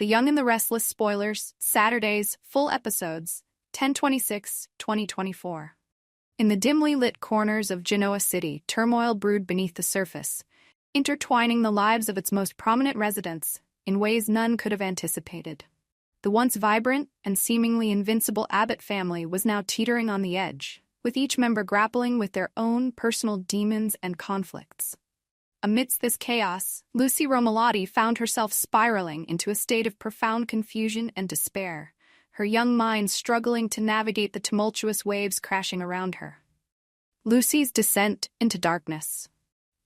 The Young and the Restless spoilers, Saturdays, full episodes, 10/26/2024. In the dimly lit corners of Genoa City, turmoil brewed beneath the surface, intertwining the lives of its most prominent residents in ways none could have anticipated. The once vibrant and seemingly invincible Abbott family was now teetering on the edge, with each member grappling with their own personal demons and conflicts. Amidst this chaos, Lucy Romolotti found herself spiraling into a state of profound confusion and despair, her young mind struggling to navigate the tumultuous waves crashing around her. Lucy's descent into darkness.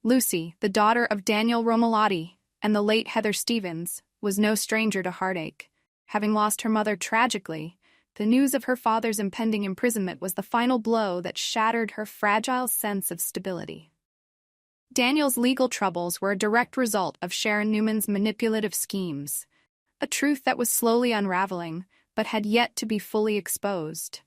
Lucy, the daughter of Daniel Romolotti and the late Heather Stevens, was no stranger to heartache. Having lost her mother tragically, the news of her father's impending imprisonment was the final blow that shattered her fragile sense of stability. Daniel's legal troubles were a direct result of Sharon Newman's manipulative schemes, a truth that was slowly unraveling, but had yet to be fully exposed.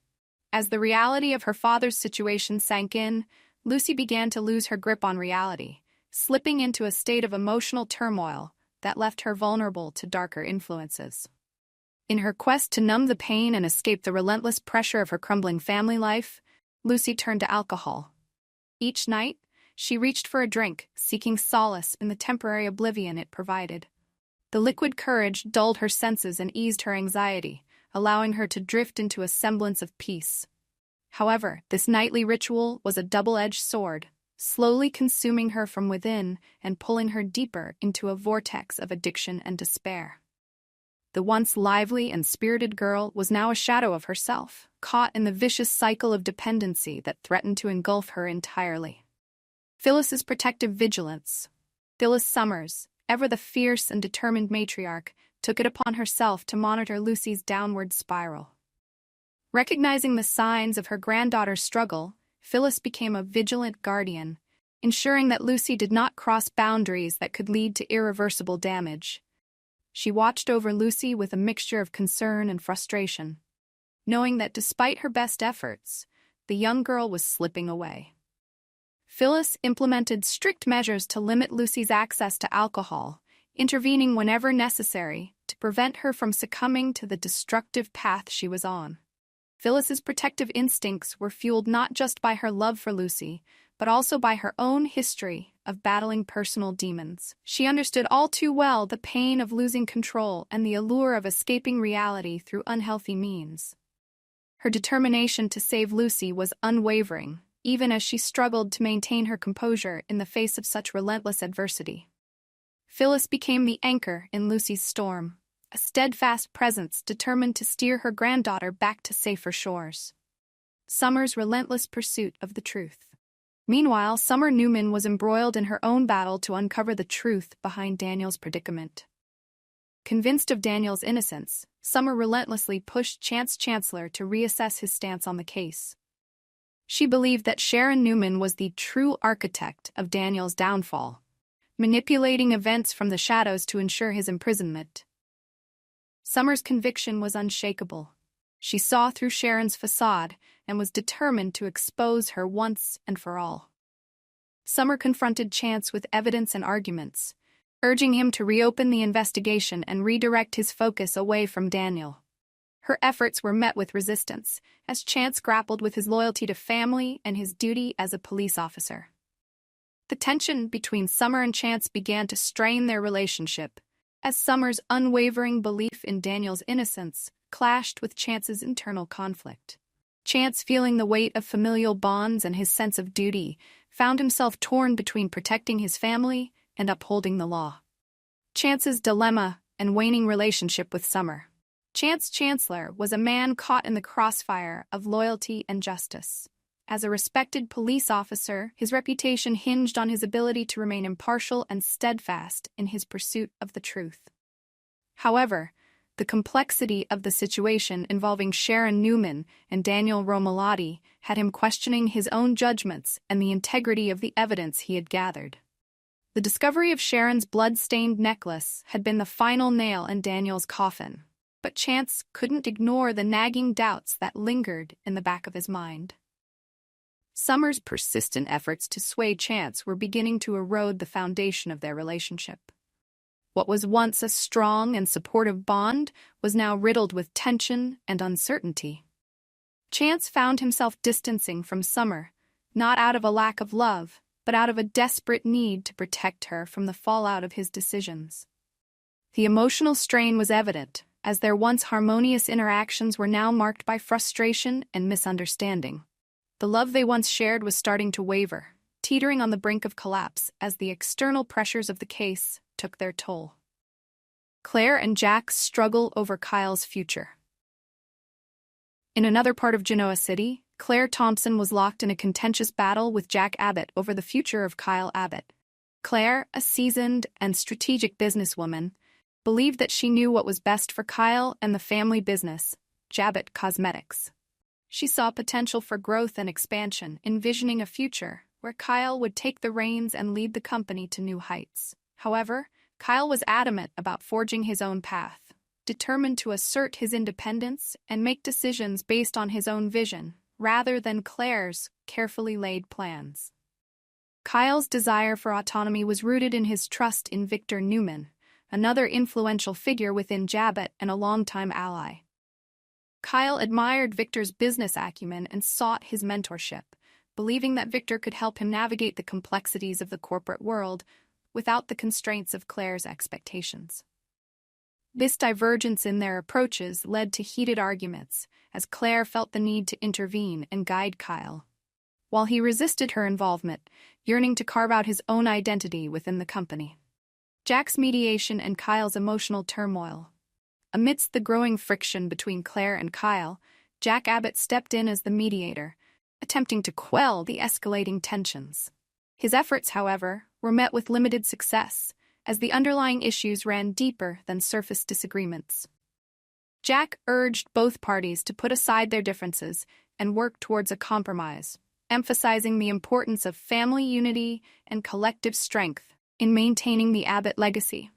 As the reality of her father's situation sank in, Lucy began to lose her grip on reality, slipping into a state of emotional turmoil that left her vulnerable to darker influences. In her quest to numb the pain and escape the relentless pressure of her crumbling family life, Lucy turned to alcohol. Each night, she reached for a drink, seeking solace in the temporary oblivion it provided. The liquid courage dulled her senses and eased her anxiety, allowing her to drift into a semblance of peace. However, this nightly ritual was a double-edged sword, slowly consuming her from within and pulling her deeper into a vortex of addiction and despair. The once lively and spirited girl was now a shadow of herself, caught in the vicious cycle of dependency that threatened to engulf her entirely. Phyllis's protective vigilance. Phyllis Summers, ever the fierce and determined matriarch, took it upon herself to monitor Lucy's downward spiral. Recognizing the signs of her granddaughter's struggle, Phyllis became a vigilant guardian, ensuring that Lucy did not cross boundaries that could lead to irreversible damage. She watched over Lucy with a mixture of concern and frustration, knowing that despite her best efforts, the young girl was slipping away. Phyllis implemented strict measures to limit Lucy's access to alcohol, intervening whenever necessary to prevent her from succumbing to the destructive path she was on. Phyllis's protective instincts were fueled not just by her love for Lucy, but also by her own history of battling personal demons. She understood all too well the pain of losing control and the allure of escaping reality through unhealthy means. Her determination to save Lucy was unwavering, even as she struggled to maintain her composure in the face of such relentless adversity. Phyllis became the anchor in Lucy's storm, a steadfast presence determined to steer her granddaughter back to safer shores. Summer's relentless pursuit of the truth. Meanwhile, Summer Newman was embroiled in her own battle to uncover the truth behind Daniel's predicament. Convinced of Daniel's innocence, Summer relentlessly pushed Chance Chancellor to reassess his stance on the case. She believed that Sharon Newman was the true architect of Daniel's downfall, manipulating events from the shadows to ensure his imprisonment. Summer's conviction was unshakable. She saw through Sharon's facade and was determined to expose her once and for all. Summer confronted Chance with evidence and arguments, urging him to reopen the investigation and redirect his focus away from Daniel. Her efforts were met with resistance, as Chance grappled with his loyalty to family and his duty as a police officer. The tension between Summer and Chance began to strain their relationship, as Summer's unwavering belief in Daniel's innocence clashed with Chance's internal conflict. Chance, feeling the weight of familial bonds and his sense of duty, found himself torn between protecting his family and upholding the law. Chance's dilemma and waning relationship with Summer. Chance Chancellor was a man caught in the crossfire of loyalty and justice. As a respected police officer, his reputation hinged on his ability to remain impartial and steadfast in his pursuit of the truth. However, the complexity of the situation involving Sharon Newman and Daniel Romolotti had him questioning his own judgments and the integrity of the evidence he had gathered. The discovery of Sharon's blood-stained necklace had been the final nail in Daniel's coffin, but Chance couldn't ignore the nagging doubts that lingered in the back of his mind. Summer's persistent efforts to sway Chance were beginning to erode the foundation of their relationship. What was once a strong and supportive bond was now riddled with tension and uncertainty. Chance found himself distancing from Summer, not out of a lack of love, but out of a desperate need to protect her from the fallout of his decisions. The emotional strain was evident, as their once harmonious interactions were now marked by frustration and misunderstanding. The love they once shared was starting to waver, teetering on the brink of collapse as the external pressures of the case took their toll. Claire and Jack's struggle over Kyle's future. In another part of Genoa City, Claire Thompson was locked in a contentious battle with Jack Abbott over the future of Kyle Abbott. Claire, a seasoned and strategic businesswoman, believed that she knew what was best for Kyle and the family business, Abbott Cosmetics. She saw potential for growth and expansion, envisioning a future where Kyle would take the reins and lead the company to new heights. However, Kyle was adamant about forging his own path, determined to assert his independence and make decisions based on his own vision, rather than Claire's carefully laid plans. Kyle's desire for autonomy was rooted in his trust in Victor Newman, another influential figure within Abbott and a longtime ally. Kyle admired Victor's business acumen and sought his mentorship, believing that Victor could help him navigate the complexities of the corporate world without the constraints of Claire's expectations. This divergence in their approaches led to heated arguments, as Claire felt the need to intervene and guide Kyle, while he resisted her involvement, yearning to carve out his own identity within the company. Jack's mediation and Kyle's emotional turmoil. Amidst the growing friction between Claire and Kyle, Jack Abbott stepped in as the mediator, attempting to quell the escalating tensions. His efforts, however, were met with limited success, as the underlying issues ran deeper than surface disagreements. Jack urged both parties to put aside their differences and work towards a compromise, emphasizing the importance of family unity and collective strength in maintaining the Abbott legacy.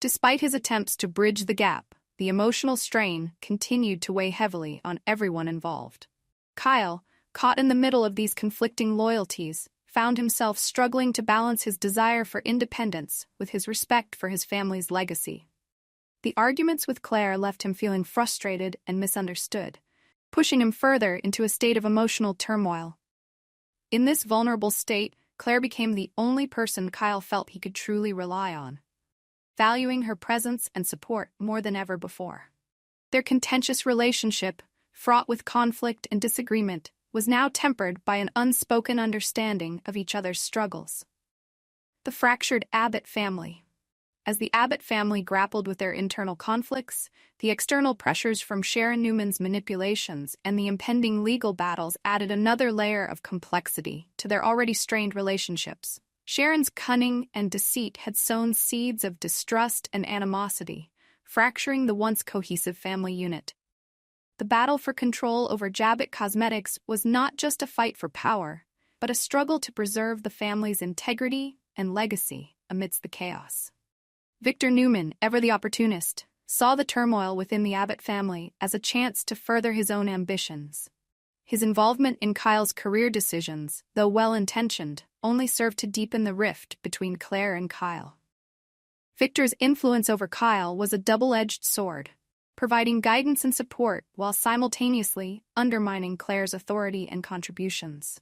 Despite his attempts to bridge the gap, the emotional strain continued to weigh heavily on everyone involved. Kyle, caught in the middle of these conflicting loyalties, found himself struggling to balance his desire for independence with his respect for his family's legacy. The arguments with Claire left him feeling frustrated and misunderstood, pushing him further into a state of emotional turmoil. In this vulnerable state, Claire became the only person Kyle felt he could truly rely on, valuing her presence and support more than ever before. Their contentious relationship, fraught with conflict and disagreement, was now tempered by an unspoken understanding of each other's struggles. The fractured Abbott family. As the Abbott family grappled with their internal conflicts, the external pressures from Sharon Newman's manipulations and the impending legal battles added another layer of complexity to their already strained relationships. Sharon's cunning and deceit had sown seeds of distrust and animosity, fracturing the once cohesive family unit. The battle for control over Abbott Cosmetics was not just a fight for power, but a struggle to preserve the family's integrity and legacy amidst the chaos. Victor Newman, ever the opportunist, saw the turmoil within the Abbott family as a chance to further his own ambitions. His involvement in Kyle's career decisions, though well-intentioned, only served to deepen the rift between Claire and Kyle. Victor's influence over Kyle was a double-edged sword, providing guidance and support while simultaneously undermining Claire's authority and contributions.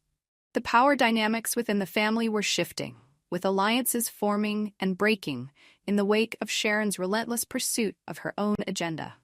The power dynamics within the family were shifting, with alliances forming and breaking in the wake of Sharon's relentless pursuit of her own agenda.